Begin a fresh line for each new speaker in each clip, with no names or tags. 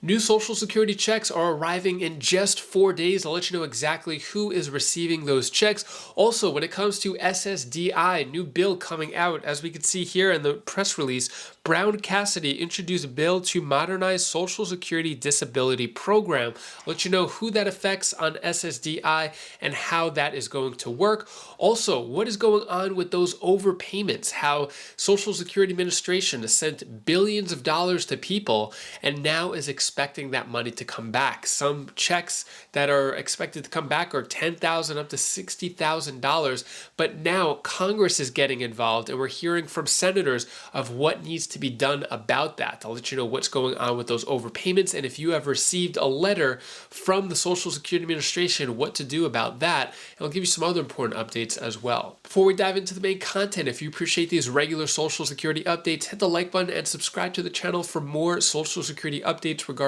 New Social Security checks are arriving in just 4 days. I'll let you know exactly who is receiving those checks. Also, when it comes to SSDI, new bill coming out, as we can see here in the press release, Brown Cassidy introduced a bill to modernize Social Security disability program. I'll let you know who that affects on SSDI and how that is going to work. Also, what is going on with those overpayments, how Social Security Administration has sent billions of dollars to people and now is expecting that money to come back. Some checks that are expected to come back are $10,000 up to $60,000, but now Congress is getting involved and we're hearing from senators of what needs to be done about that. I'll let you know what's going on with those overpayments, and if you have received a letter from the Social Security Administration, what to do about that, and I'll give you some other important updates as well. Before we dive into the main content, if you appreciate these regular Social Security updates, hit the like button and subscribe to the channel for more Social Security updates regarding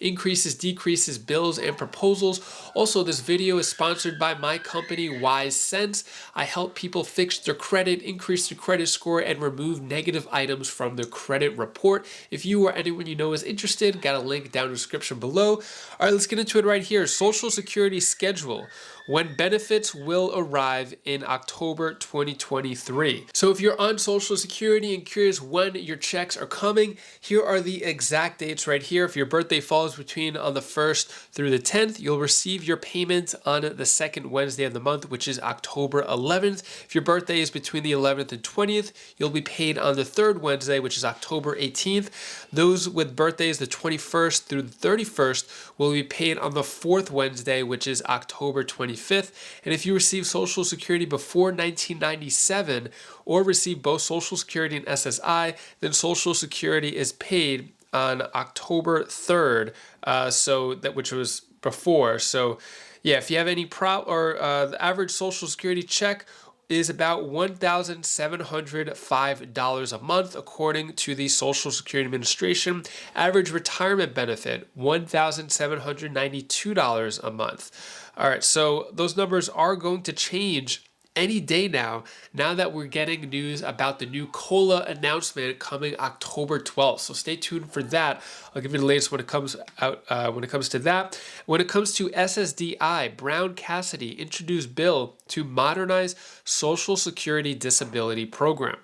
increases, decreases, bills, and proposals. Also, this video is sponsored by my company, Wise Sense. I help people fix their credit, increase their credit score, and remove negative items from their credit report. If you or anyone you know is interested, got a link down in the description below. All right, let's get into it right here. Social Security schedule, when benefits will arrive in October 2023. So if you're on Social Security and curious when your checks are coming, here are the exact dates right here. If your birthday falls between on the 1st through the 10th, you'll receive your payment on the second Wednesday of the month, which is October 11th. If your birthday is between the 11th and 20th, you'll be paid on the third Wednesday, which is October 18th. Those with birthdays the 21st through the 31st will be paid on the fourth Wednesday, which is October 25th. And if you receive Social Security before 1997 or receive both Social Security and SSI, then Social Security is paid on October 3rd, which was before. So yeah, if you have any the average Social Security check is about $1,705 a month, according to the Social Security Administration. Average retirement benefit, $1,792 a month. All right, so those numbers are going to change any day now that we're getting news about the new COLA announcement coming October 12th. So stay tuned for that. I'll give you the latest when it comes out. When it comes to that, when it comes to SSDI, Brown Cassidy introduced bill to modernize Social Security disability program.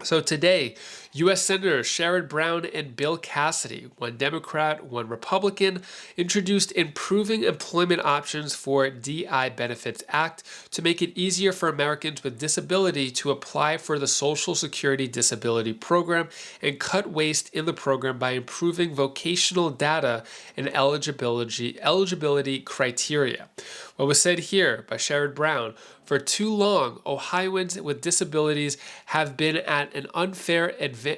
So today, U.S. Senators Sherrod Brown and Bill Cassidy, one Democrat, one Republican, introduced Improving Employment Options for DI Benefits Act to make it easier for Americans with disability to apply for the Social Security Disability Program and cut waste in the program by improving vocational data and eligibility criteria. What was said here by Sherrod Brown: for too long, Ohioans with disabilities have been at an unfair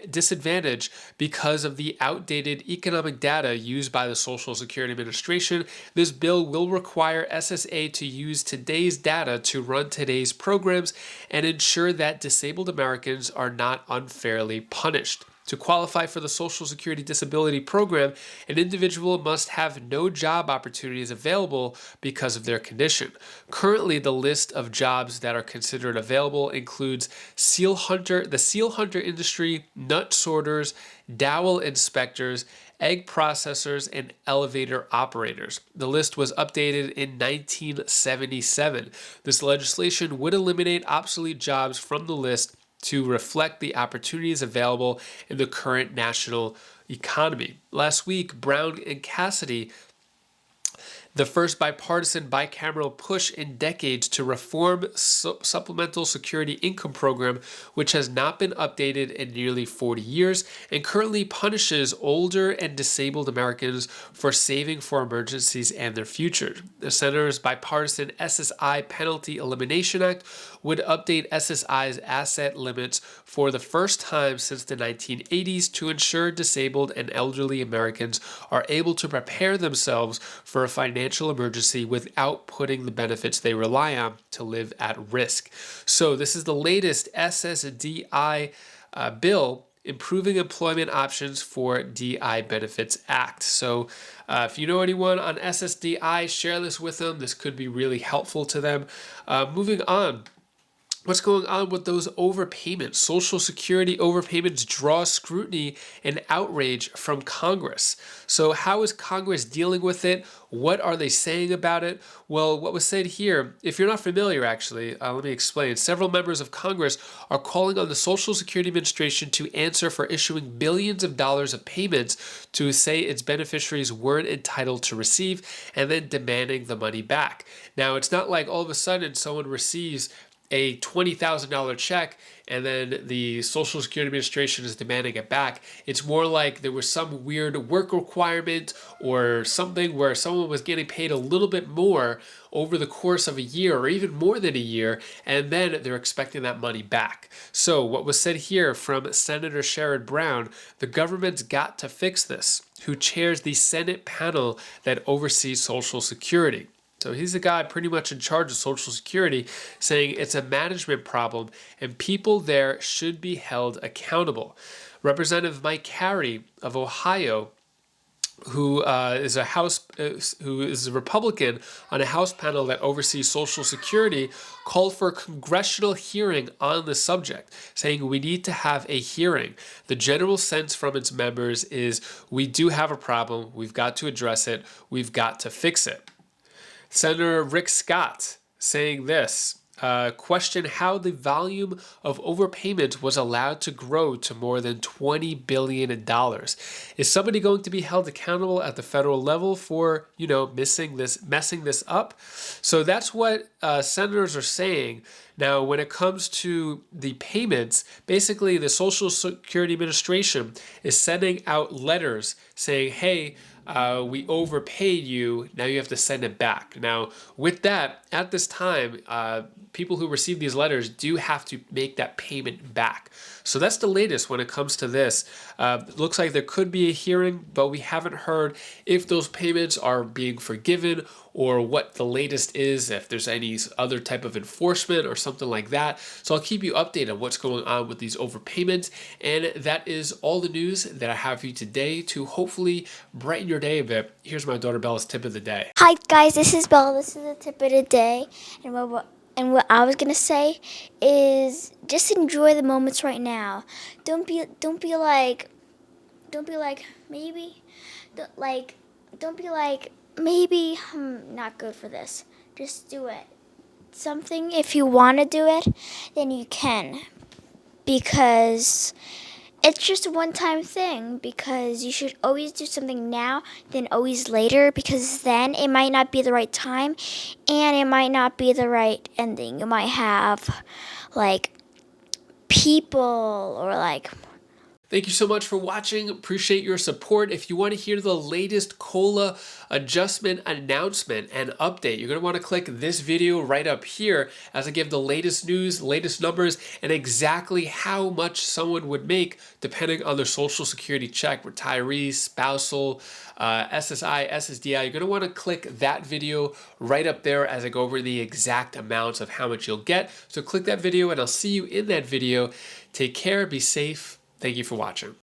disadvantage because of the outdated economic data used by the Social Security Administration. This bill will require SSA to use today's data to run today's programs and ensure that disabled Americans are not unfairly punished. To qualify for the Social Security Disability Program, an individual must have no job opportunities available because of their condition. Currently, the list of jobs that are considered available includes the seal hunter industry, nut sorters, dowel inspectors, egg processors, and elevator operators. The list was updated in 1977. This legislation would eliminate obsolete jobs from the list to reflect the opportunities available in the current national economy. Last week, Brown and Cassidy, the first bipartisan bicameral push in decades to reform supplemental security income program, which has not been updated in nearly 40 years and currently punishes older and disabled Americans for saving for emergencies and their future. The Senator's bipartisan SSI Penalty Elimination Act would update SSI's asset limits for the first time since the 1980s to ensure disabled and elderly Americans are able to prepare themselves for a financial emergency without putting the benefits they rely on to live at risk. So this is the latest SSDI bill, Improving Employment Options for DI Benefits Act. So if you know anyone on SSDI, share this with them. This could be really helpful to them. Moving on. What's going on with those overpayments? Social Security overpayments draw scrutiny and outrage from Congress. So how is Congress dealing with it? What are they saying about it? Well, what was said here, if you're not familiar actually, let me explain. Several members of Congress are calling on the Social Security Administration to answer for issuing billions of dollars of payments to say its beneficiaries weren't entitled to receive, and then demanding the money back. Now, it's not like all of a sudden someone receives a $20,000 check and then the Social Security Administration is demanding it back. It's more like there was some weird work requirement or something where someone was getting paid a little bit more over the course of a year or even more than a year, and then they're expecting that money back. So what was said here from Senator Sherrod Brown, the government's got to fix this, who chairs the Senate panel that oversees Social Security. So he's the guy pretty much in charge of Social Security, saying it's a management problem and people there should be held accountable. Representative Mike Carey of Ohio, who is a Republican on a House panel that oversees Social Security, called for a congressional hearing on the subject, saying we need to have a hearing. The general sense from its members is we do have a problem, we've got to address it, we've got to fix it. Senator Rick Scott saying this, question how the volume of overpayment was allowed to grow to more than $20 billion. Is somebody going to be held accountable at the federal level for, messing this up? So that's what senators are saying. Now, when it comes to the payments, basically the Social Security Administration is sending out letters saying, hey, we overpaid you, now you have to send it back. Now, with that, at this time, people who receive these letters do have to make that payment back. So that's the latest when it comes to this. It looks like there could be a hearing, but we haven't heard if those payments are being forgiven or what the latest is, if there's any other type of enforcement or something like that. So I'll keep you updated on what's going on with these overpayments. And that is all the news that I have for you today to hopefully brighten your day a bit. Here's my daughter Bella's tip of the day.
Hi guys, this is Bella. This is the tip of the day, and what I was gonna say is just enjoy the moments right now. Don't be like maybe, don't be like maybe I'm not good for this. Just do it. Something if you want to do it, then you can, because it's just a one-time thing, because you should always do something now than always later, because then it might not be the right time and it might not be the right ending. You might have people or
Thank you so much for watching. Appreciate your support. If you want to hear the latest COLA adjustment announcement and update, you're going to want to click this video right up here as I give the latest news, latest numbers, and exactly how much someone would make depending on their Social Security check, retirees, spousal, SSI, SSDI. You're going to want to click that video right up there as I go over the exact amounts of how much you'll get. So click that video and I'll see you in that video. Take care, be safe. Thank you for watching.